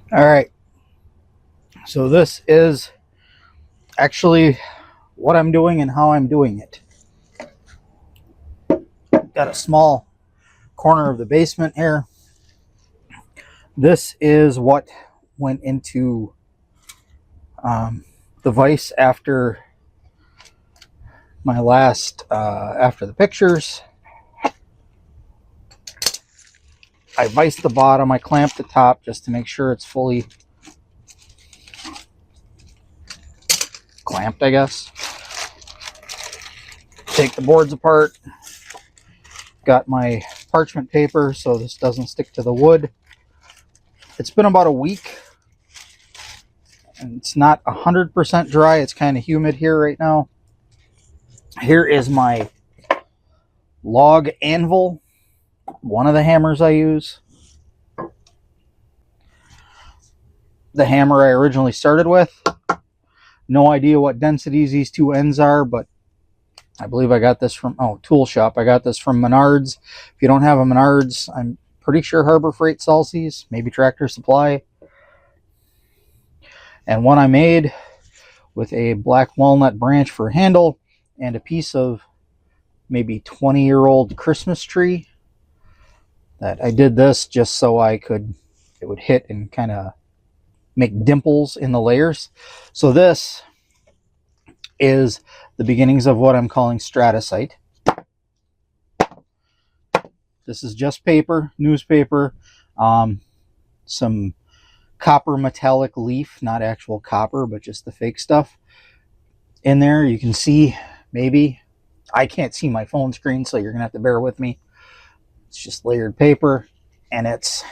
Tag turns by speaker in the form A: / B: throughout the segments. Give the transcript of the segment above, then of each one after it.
A: All right, so this is actually what I'm doing and how I'm doing it. Got a small corner of the basement here. This is what went into the vise after my last, after the pictures. I viced the bottom, I clamped the top just to make sure it's fully clamped, I guess. Take the boards apart. Got my parchment paper so this doesn't stick to the wood. It's been about a week and it's not 100% dry. It's kind of humid here right now. Here is my log anvil, one of the hammers I use. The hammer I originally started with. No idea what densities these two ends are, but I believe I got this from, Tool Shop. I got this from Menards. If you don't have a Menards, I'm pretty sure Harbor Freight sells these, maybe Tractor Supply. And one I made with a black walnut branch for a handle and a piece of maybe 20-year-old Christmas tree. That I did this just so it would hit and kind of make dimples in the layers. So this is the beginnings of what I'm calling Stratacite. This is just paper, newspaper, some copper metallic leaf, not actual copper, but just the fake stuff in there. You can see, maybe, I can't see my phone screen, so you're gonna have to bear with me. It's just layered paper, and it's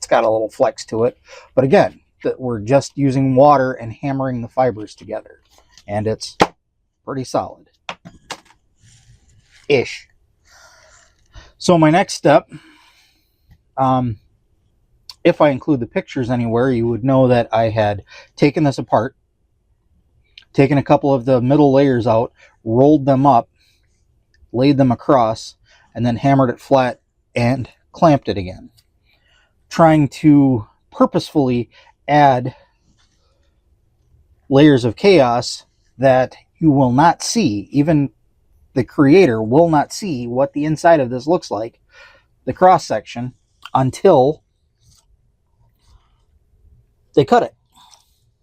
A: got a little flex to it, but again, we're just using water and hammering the fibers together, and it's pretty solid ish. So my next step, if I include the pictures anywhere, you would know that I had taken this apart, taken a couple of the middle layers out, rolled them up, laid them across, and then hammered it flat and clamped it again, trying to purposefully add layers of chaos that you will not see. Even the creator will not see what the inside of this looks like, the cross section, until they cut it.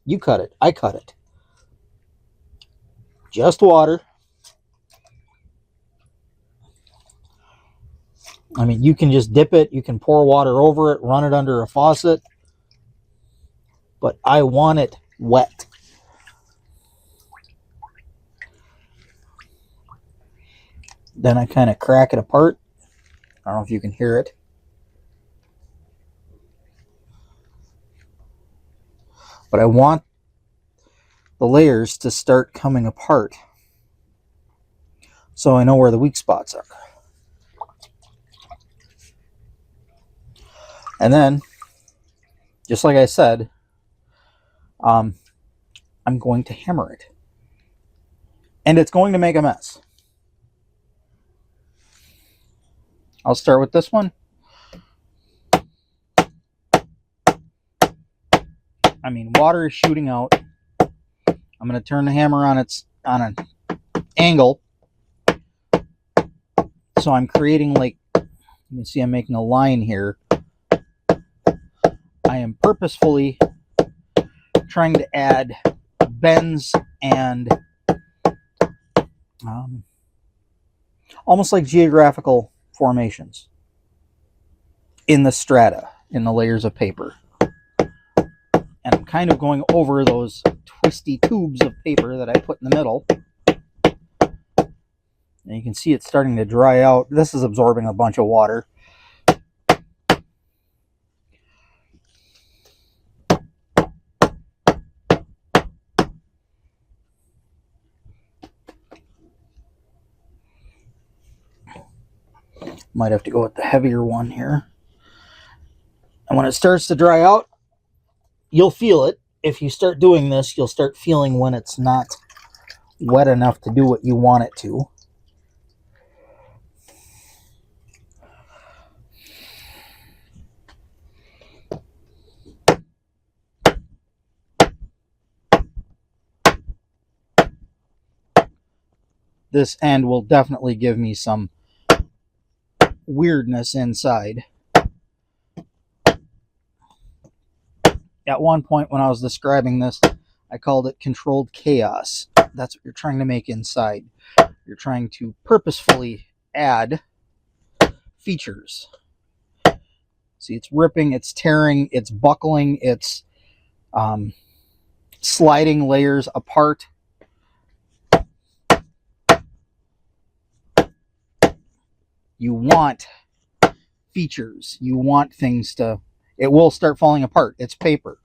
A: You cut it, I cut it. Just water. I mean, you can just dip it, you can pour water over it, run it under a faucet, but I want it wet. Then I kind of crack it apart. I don't know if you can hear it. But I want the layers to start coming apart so I know where the weak spots are. And then, just like I said, I'm going to hammer it. And it's going to make a mess. I'll start with this one. I mean, water is shooting out. I'm going to turn the hammer on an angle. So I'm creating, like, you can see I'm making a line here. I am purposefully trying to add bends and almost like geographical formations in the strata, in the layers of paper. And I'm kind of going over those twisty tubes of paper that I put in the middle. And you can see it's starting to dry out. This is absorbing a bunch of water. Might have to go with the heavier one here. And when it starts to dry out, you'll feel it. If you start doing this, you'll start feeling when it's not wet enough to do what you want it to. this end will definitely give me some weirdness inside. At one point when I was describing this, I called it controlled chaos. That's what you're trying to make inside. You're trying to purposefully add features. See, it's ripping, it's tearing, it's buckling, it's sliding layers apart. You want features. You want things to... It will start falling apart. It's paper.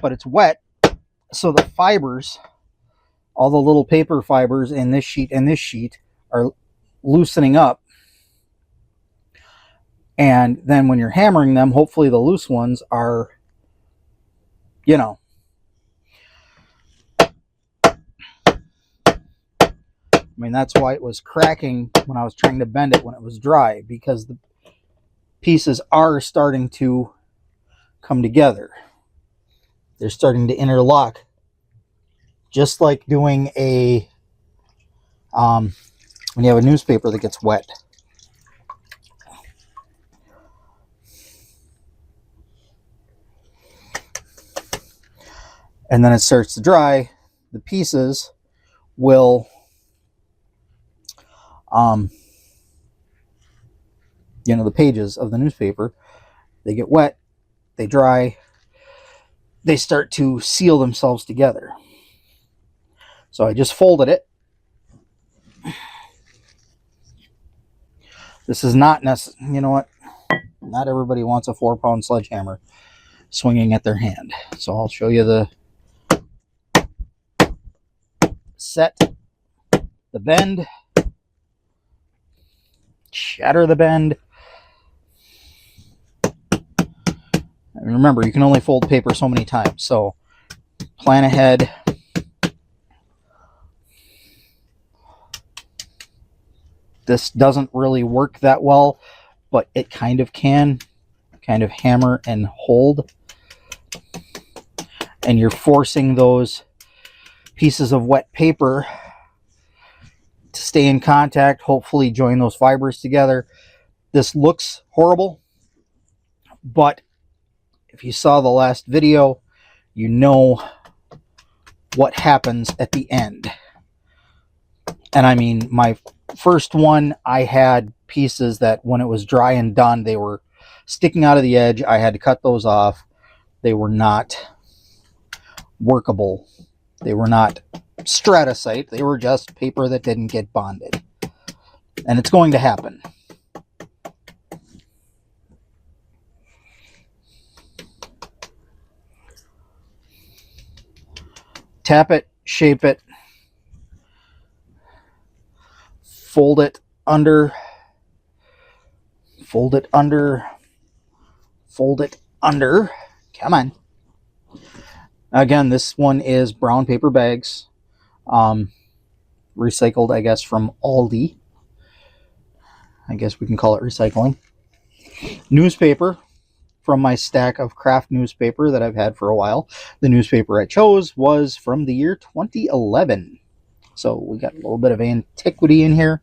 A: But it's wet, so the fibers, all the little paper fibers in this sheet and this sheet, are loosening up. And then when you're hammering them, hopefully the loose ones are, you know, I mean, that's why it was cracking when I was trying to bend it when it was dry, because the pieces are starting to come together. They're starting to interlock, just like doing a, when you have a newspaper that gets wet. And then it starts to dry, the pieces will, you know, the pages of the newspaper, they get wet, they dry, they start to seal themselves together. So I just folded it. This is not necessary. You know what? Not everybody wants a 4-pound sledgehammer swinging at their hand. So I'll show you the set, the bend, shatter the bend. And remember, you can only fold paper so many times, so plan ahead. This doesn't really work that well, but it kind of can. Kind of hammer and hold. And you're forcing those pieces of wet paper to stay in contact, hopefully join those fibers together. This looks horrible, but if you saw the last video, you know what happens at the end. And I mean, my first one, I had pieces that when it was dry and done, they were sticking out of the edge. I had to cut those off. They were not workable. They were not Stratacite. They were just paper that didn't get bonded. And it's going to happen. Tap it, shape it, fold it under, fold it under, fold it under. Come on. Again, this one is brown paper bags, recycled, I guess, from Aldi. I guess we can call it recycling. Newspaper from my stack of craft newspaper that I've had for a while. The newspaper I chose was from the year 2011. So we got a little bit of antiquity in here.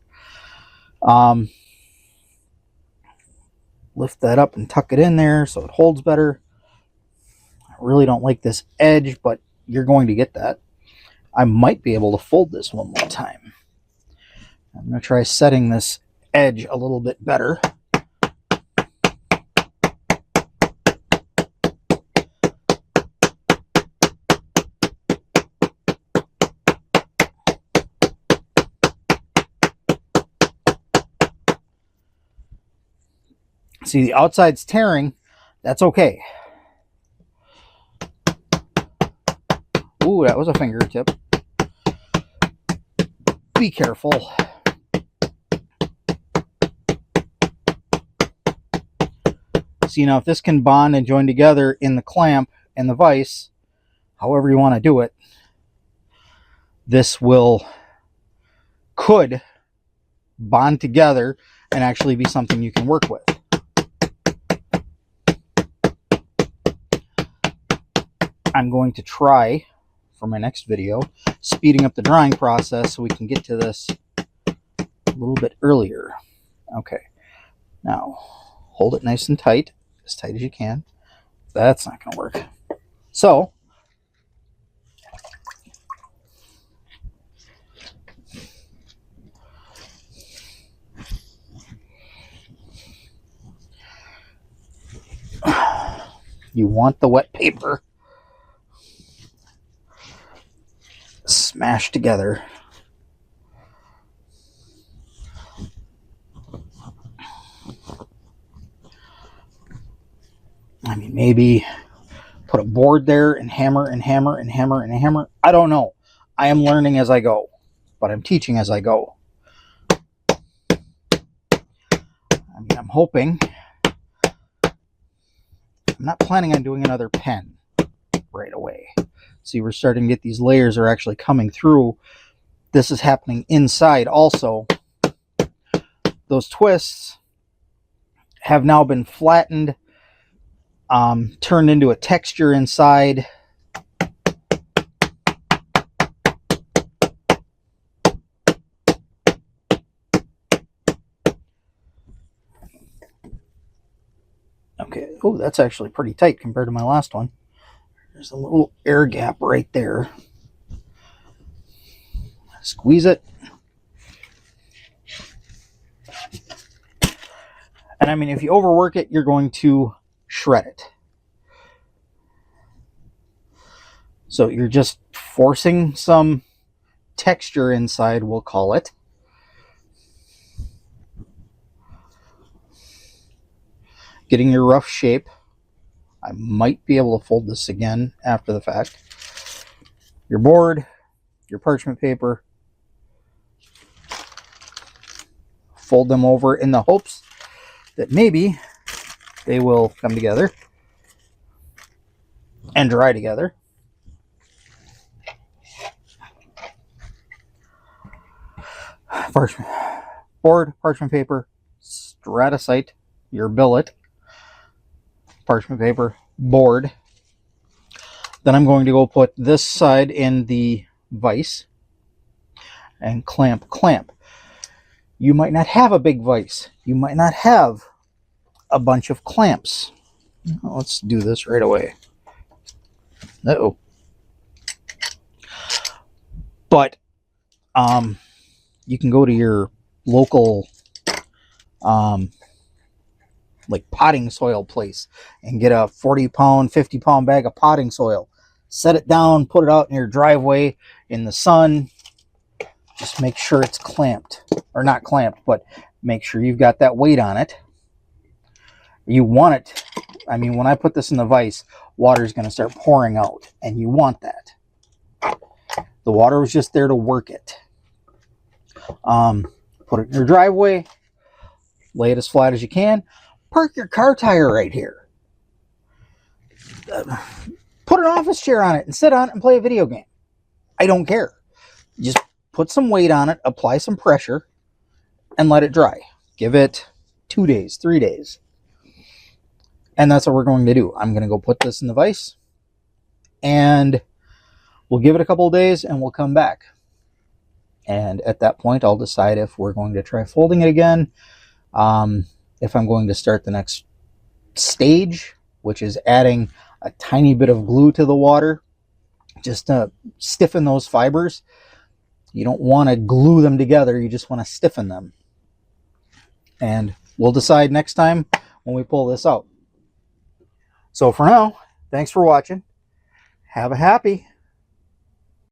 A: Lift that up and tuck it in there so it holds better. I really don't like this edge, but you're going to get that. I might be able to fold this one more time. I'm going to try setting this edge a little bit better. See, the outside's tearing. That's okay. Ooh, that was a fingertip. Be careful. See, now if this can bond and join together in the clamp and the vise, however you want to do it, this could bond together and actually be something you can work with. I'm going to try, for my next video, speeding up the drying process so we can get to this a little bit earlier. Okay, now hold it nice and tight as you can. That's not going to work. So, you want the wet paper smashed together. I mean, maybe put a board there and hammer and hammer and hammer and hammer. I don't know. I am learning as I go, but I'm teaching as I go. I mean, I'm hoping. I'm not planning on doing another pen right away. See, we're starting to get these layers are actually coming through. This is happening inside also. Those twists have now been flattened, turned into a texture inside. Okay, oh, that's actually pretty tight compared to my last one. There's a little air gap right there. Squeeze it. And I mean, if you overwork it, you're going to shred it. So you're just forcing some texture inside, we'll call it. Getting your rough shape. I might be able to fold this again after the fact. Your board, your parchment paper. Fold them over in the hopes that maybe they will come together and dry together. Parchment board, parchment paper, Stratacite, your billet, parchment paper, board. Then I'm going to go put this side in the vise and clamp. You might not have a big vise. You might not have a bunch of clamps. Let's do this right away. Uh-oh. But you can go to your local like potting soil place and get a 40-pound, 50-pound bag of potting soil. Set it down, put it out in your driveway in the sun. Just make sure it's clamped. Or not clamped, but make sure you've got that weight on it. You want it. I mean, when I put this in the vise, water is going to start pouring out, and you want that. The water was just there to work it. Put it in your driveway. Lay it as flat as you can. Park your car tire right here. Put an office chair on it and sit on it and play a video game. I don't care. Just put some weight on it, apply some pressure, and let it dry. Give it 2 days, 3 days. And that's what we're going to do. I'm going to go put this in the vise, and we'll give it a couple of days, and we'll come back. And at that point, I'll decide if we're going to try folding it again, if I'm going to start the next stage, which is adding a tiny bit of glue to the water, just to stiffen those fibers. You don't want to glue them together, you just want to stiffen them. And we'll decide next time when we pull this out. So for now, thanks for watching. Have a happy.